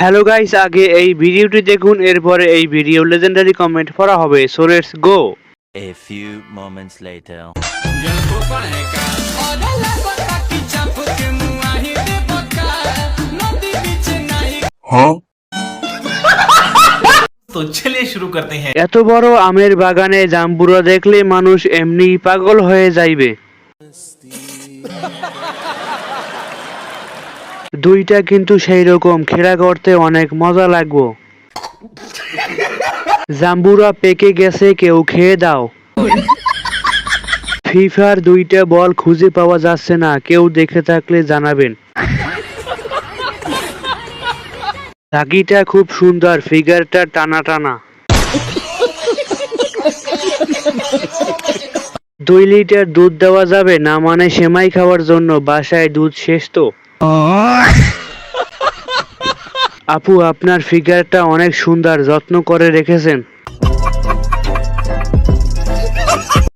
Hello guys, আগে এই ভিডিওটি দেখুন, এরপরে এই ভিডিও লেজেন্ডারি কমেন্ট পড়া হবে। So let's go. A few moments later. तो चलिए शुरू करते हैं। এত বড় আমের বাগানে জাম্বুরা দেখলে মানুষ এমনি পাগল হয়ে যাইবে। দুইটা কিন্তু সেই রকম, খেলা করতে অনেক মজা লাগবো। জাম্বুরা পেকে গেছে, কেউ খেয়ে দাও। ফিফার দুইটা বল খুঁজে পাওয়া যাচ্ছে না, কেউ দেখে থাকলে জানাবেন। রাগিটা খুব সুন্দর, ফিগারটা টানা টানা। 2 লিটার দুধ দেওয়া যাবে না? মানে সেমাই খাওয়ার জন্য? বাসায় দুধ শেষ তো। আপু, আপনার ফিগারটা অনেক সুন্দর, যত্ন করে রেখেছেন।